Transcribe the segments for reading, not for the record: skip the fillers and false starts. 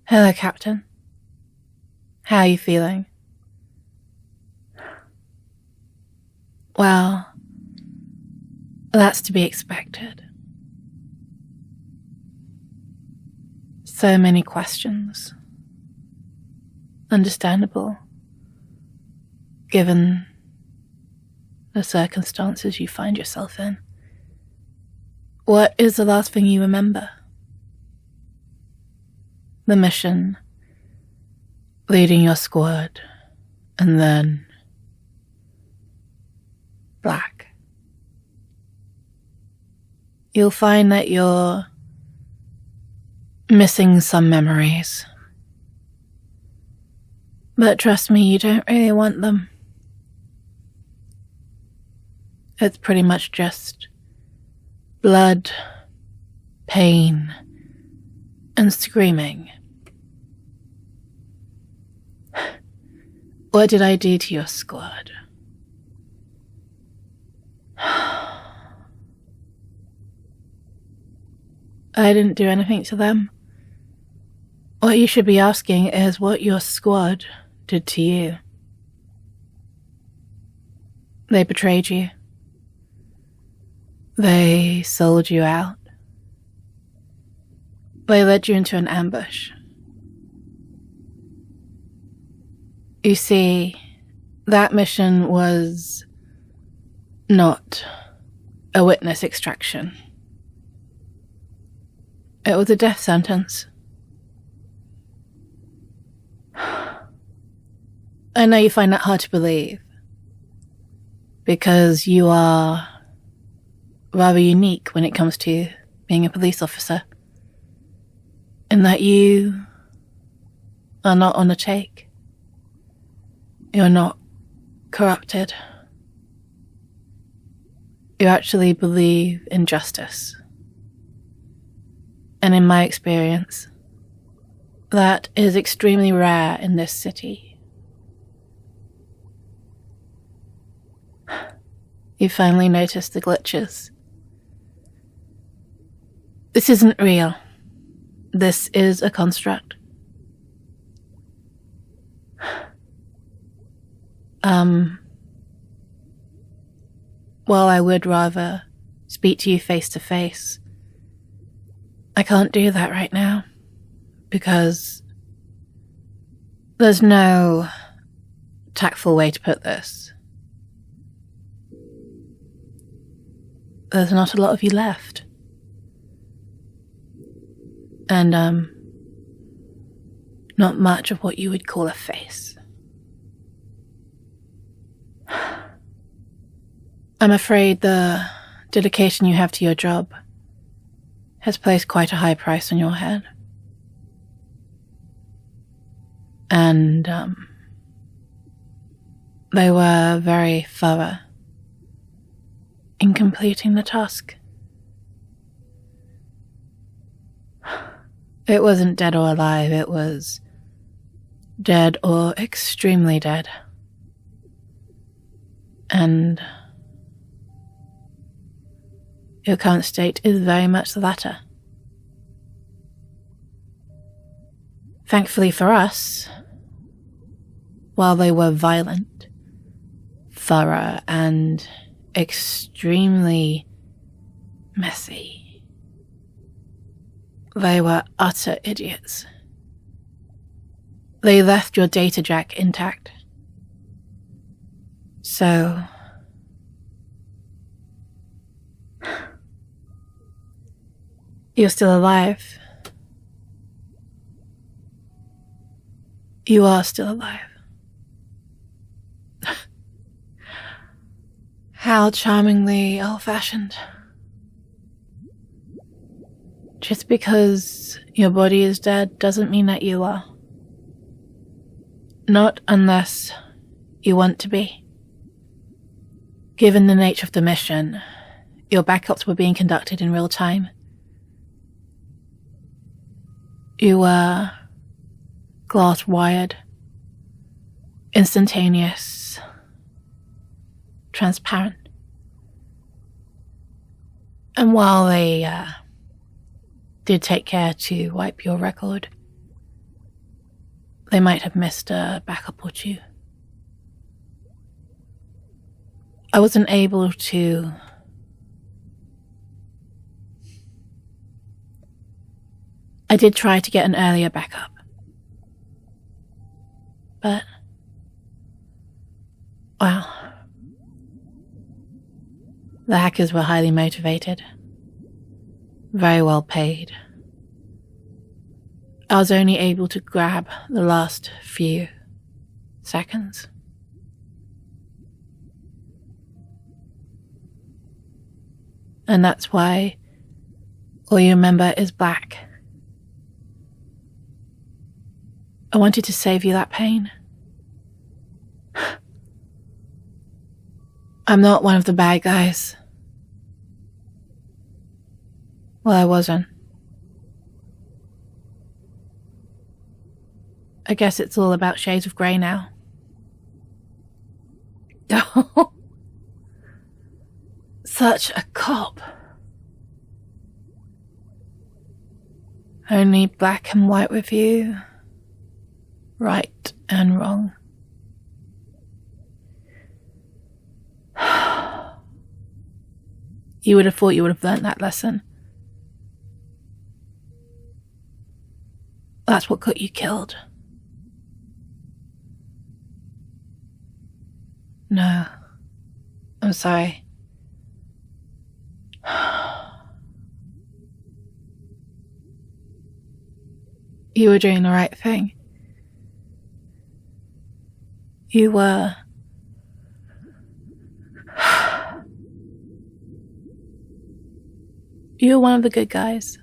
Hello, Captain. How are you feeling? Well, that's to be expected. So many questions. Understandable, given the circumstances you find yourself in. What is the last thing you remember? The mission, leading your squad, and then black. You'll find that you're missing some memories. But trust me, you don't really want them. It's pretty much just blood, pain, and screaming. What did I do to your squad? I didn't do anything to them. What you should be asking is what your squad did to you. They betrayed you. They sold you out. They led you into an ambush. You see, that mission was not a witness extraction. It was a death sentence. I know you find that hard to believe, because you are rather unique when it comes to being a police officer, in that you are not on the take. You're not corrupted. You actually believe in justice. And in my experience, that is extremely rare in this city. You finally notice the glitches. This isn't real. This is a construct. While I would rather speak to you face to face, I can't do that right now, because there's no tactful way to put this. There's not a lot of you left. And, not much of what you would call a face. I'm afraid the dedication you have to your job has placed quite a high price on your head. And, they were very thorough in completing the task. It wasn't dead or alive, it was dead or extremely dead. And your current state is very much the latter. Thankfully for us, while they were violent, thorough, and extremely messy, they were utter idiots. They left your data jack intact. So, you're still alive. You are still alive. How charmingly old-fashioned. Just because your body is dead doesn't mean that you are. Not unless you want to be. Given the nature of the mission, your backups were being conducted in real time. You were glass-wired, instantaneous, transparent. And while they did take care to wipe your record, they might have missed a backup or two. I wasn't able to I did try to get an earlier backup, but well, the hackers were highly motivated, very well paid. I was only able to grab the last few seconds. And that's why all you remember is black. I wanted to save you that pain. I'm not one of the bad guys. Well, I wasn't. I guess it's all about shades of grey now. Oh, such a cop. Only black and white with you. Right and wrong. You would have thought you would have learnt that lesson. That's what got you killed. No, I'm sorry. You were doing the right thing. You were. You were one of the good guys.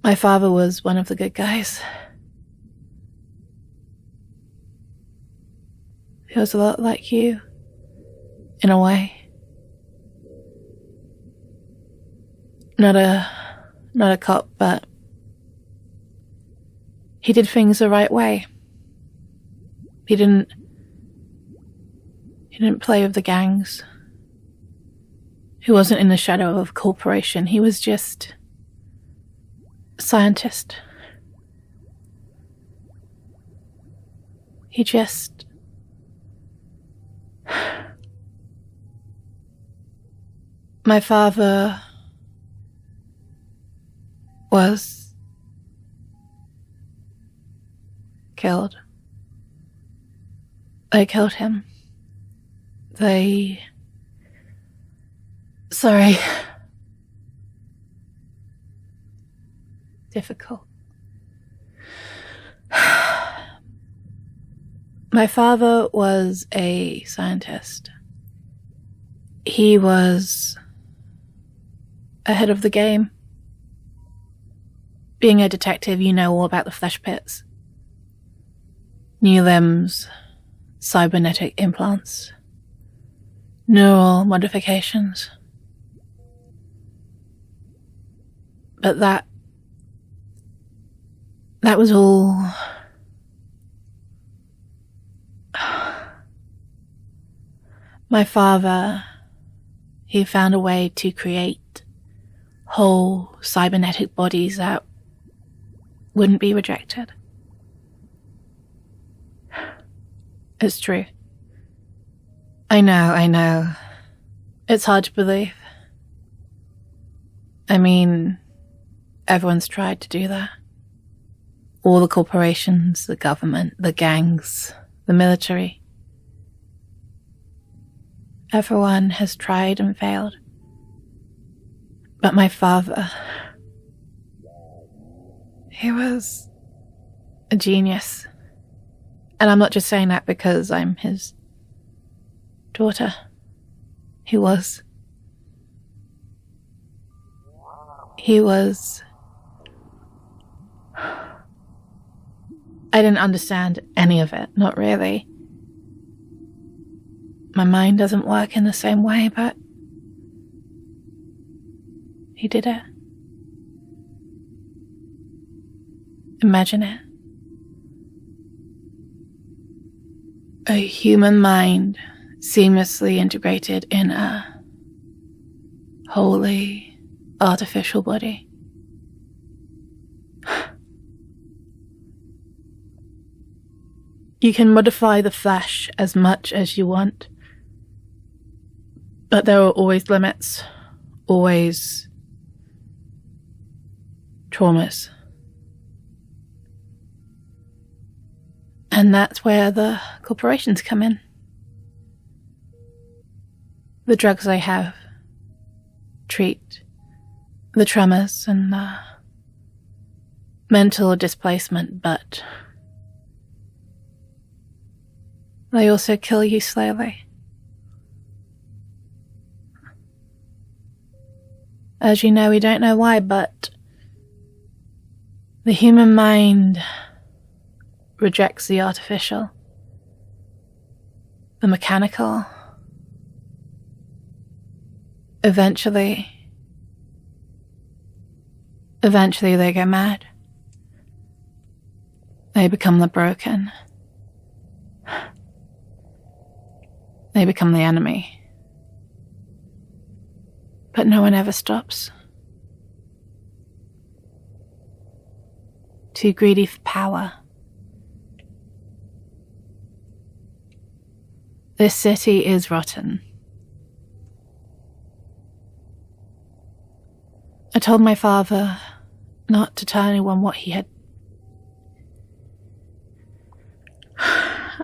My father was one of the good guys. He was a lot like you, in a way. Not a cop, but he did things the right way. He didn't play with the gangs. He wasn't in the shadow of a corporation. He was just a scientist. He just... My father was killed. They killed him. Sorry. Difficult. My father was a scientist. He was ahead of the game. Being a detective, you know all about the flesh pits. New limbs, cybernetic implants, neural modifications. But that was all... My father, he found a way to create whole cybernetic bodies that wouldn't be rejected. It's true. I know. It's hard to believe. I mean, everyone's tried to do that. All the corporations, the government, the gangs, the military. Everyone has tried and failed. But my father, he was a genius. And I'm not just saying that because I'm his daughter. He was. I didn't understand any of it, not really. My mind doesn't work in the same way, but he did it. Imagine it. A human mind seamlessly integrated in a wholly artificial body. You can modify the flesh as much as you want, but there are always limits, always traumas. And that's where the corporations come in. The drugs I have treat the tremors and the mental displacement, but they also kill you slowly. As you know, we don't know why, but the human mind rejects the artificial, the mechanical. Eventually they go mad. They become the broken. They become the enemy. But no one ever stops. Too greedy for power. This city is rotten. I told my father not to tell anyone what he had.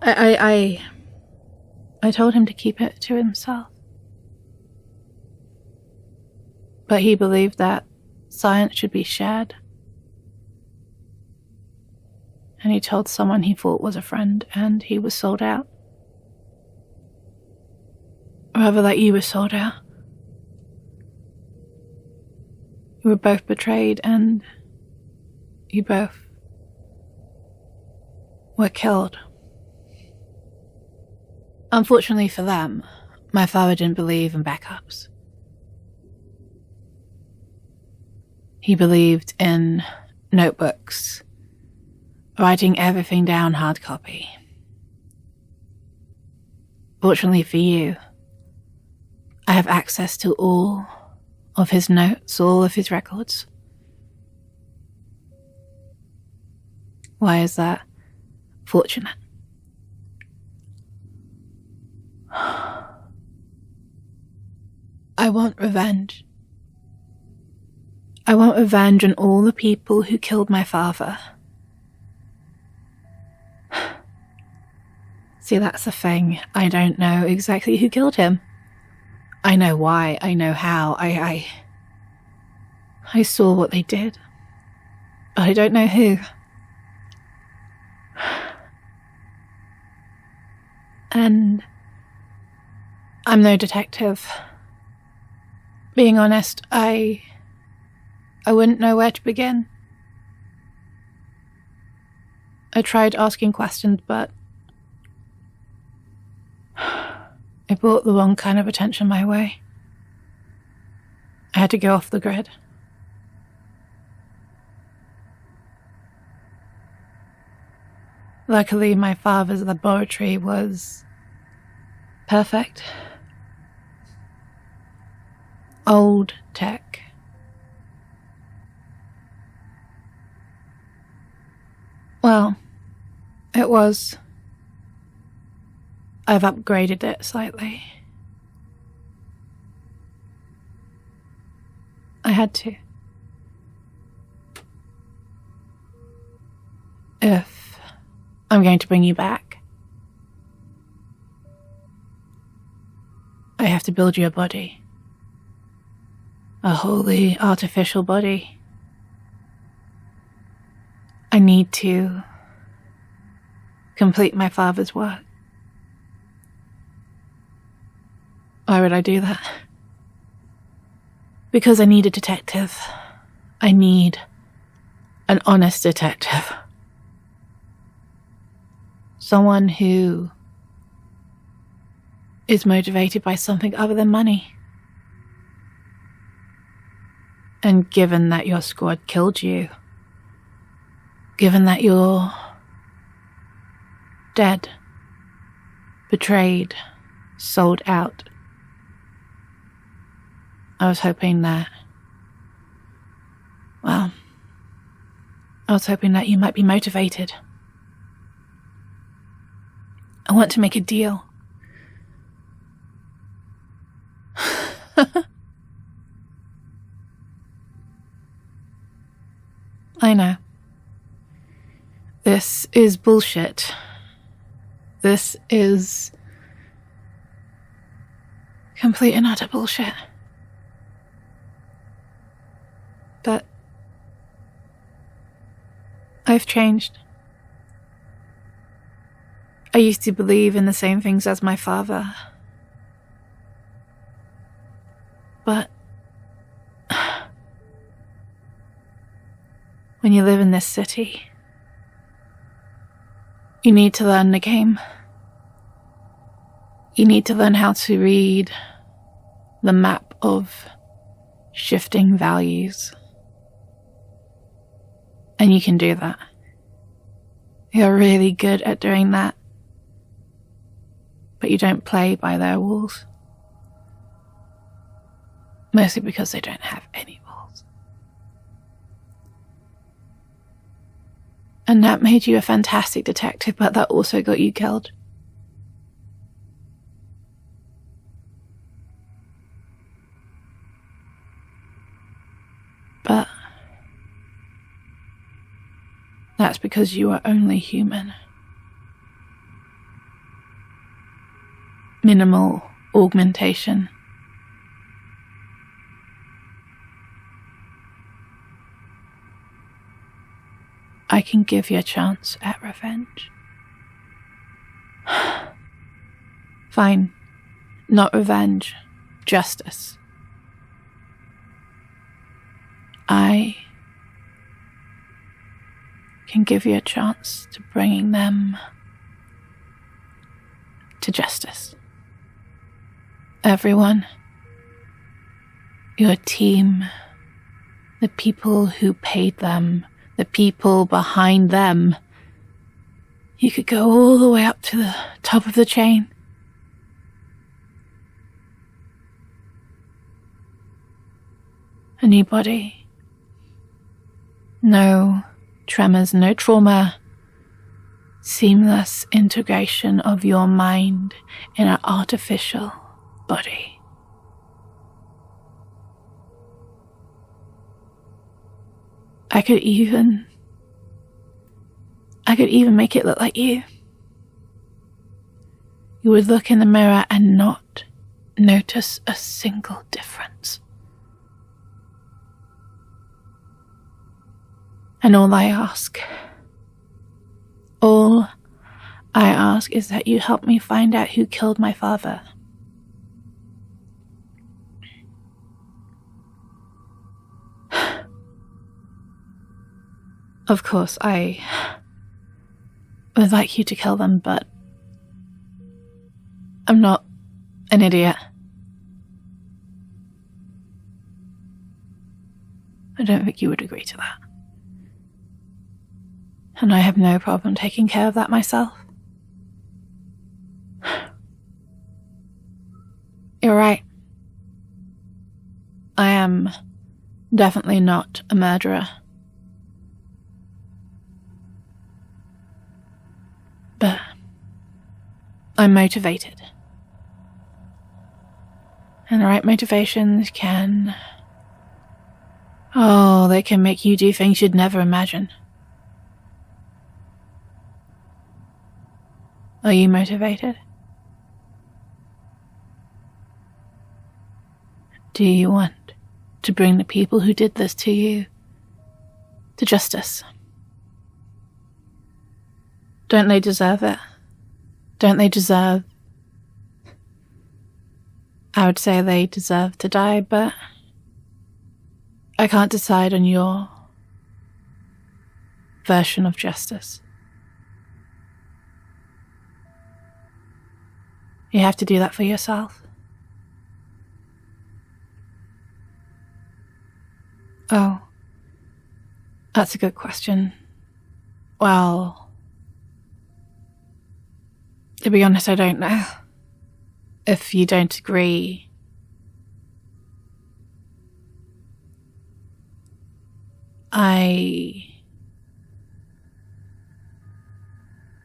I told him to keep it to himself. But he believed that science should be shared. And he told someone he thought was a friend, and he was sold out. Rather that you were sold out. You were both betrayed, and you both were killed. Unfortunately for them, my father didn't believe in backups. He believed in notebooks, writing everything down hard copy. Fortunately for you, I have access to all of his notes, all of his records. Why is that fortunate? I want revenge. I want revenge on all the people who killed my father. See, that's the thing. I don't know exactly who killed him. I know why, I know how, I saw what they did, but I don't know who. And I'm no detective. Being honest, I wouldn't know where to begin. I tried asking questions, but it brought the wrong kind of attention my way. I had to go off the grid. Luckily, my father's laboratory was perfect. Old tech. Well, it was. I've upgraded it slightly. I had to. If I'm going to bring you back, I have to build you a body. A wholly artificial body. I need to complete my father's work. Why would I do that? Because I need a detective. I need an honest detective. Someone who is motivated by something other than money. And given that your squad killed you, given that you're dead, betrayed, sold out, I was hoping that, well, I was hoping that you might be motivated. want to make a deal. I know. This is bullshit. This is complete and utter bullshit. But I've changed. I used to believe in the same things as my father. But when you live in this city, you need to learn the game. You need to learn how to read the map of shifting values. And you can do that. You're really good at doing that. But you don't play by their rules. Mostly because they don't have any rules. And that made you a fantastic detective, but that also got you killed. But that's because you are only human. Minimal augmentation. I can give you a chance at revenge. Fine. Not revenge. Justice. I can give you a chance to bringing them to justice. Everyone. Your team. The people who paid them. The people behind them. You could go all the way up to the top of the chain. A new body. No tremors, no trauma. Seamless integration of your mind in an artificial body. I could even make it look like you. You would look in the mirror and not notice a single difference. And all I ask is that you help me find out who killed my father. Of course, I would like you to kill them, but I'm not an idiot. I don't think you would agree to that. And I have no problem taking care of that myself. You're right. I am definitely not a murderer. But I'm motivated. And the right motivations can make you do things you'd never imagine. Are you motivated? Do you want to bring the people who did this to you to justice? Don't they deserve it? Don't they deserve... I would say they deserve to die, but I can't decide on your version of justice. You have to do that for yourself. Oh, that's a good question. Well, to be honest, I don't know. If you don't agree,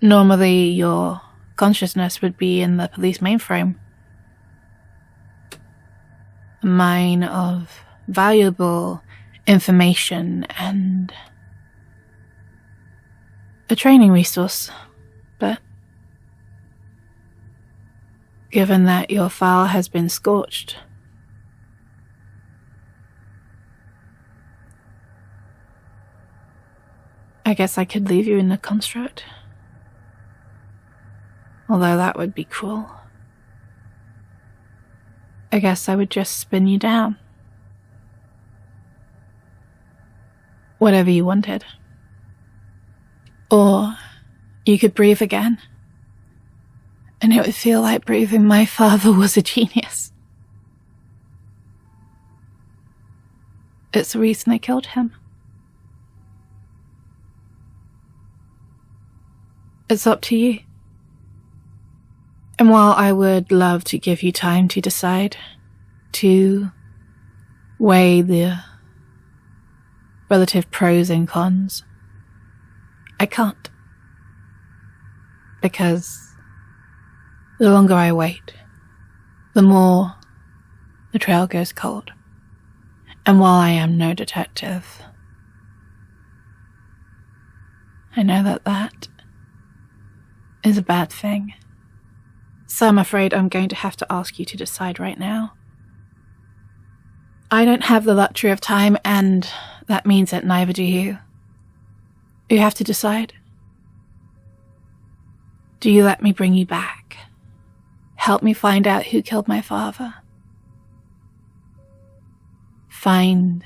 normally your consciousness would be in the police mainframe. A mine of valuable information and a training resource. But given that your file has been scorched, I guess I could leave you in the construct. Although that would be cruel. I guess I would just spin you down. Whatever you wanted. Or you could breathe again. And it would feel like breathing my father was a genius. It's the reason I killed him. It's up to you. And while I would love to give you time to decide, to weigh the relative pros and cons, I can't. Because the longer I wait, the more the trail goes cold. And while I am no detective, I know that that is a bad thing. So I'm afraid I'm going to have to ask you to decide right now. I don't have the luxury of time, and that means that neither do you. You have to decide. Do you let me bring you back? Help me find out who killed my father? Find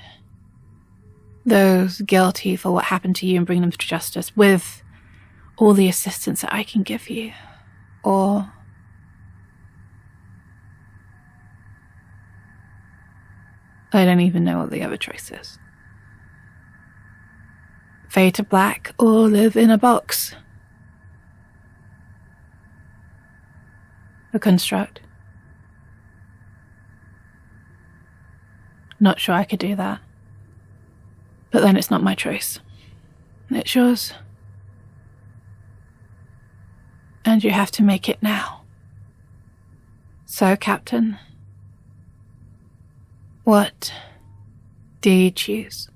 those guilty for what happened to you and bring them to justice with all the assistance that I can give you? Or I don't even know what the other choice is. Fade to black or live in a box. A construct. Not sure I could do that. But then it's not my choice. It's yours. And you have to make it now. So, Captain, what do you choose?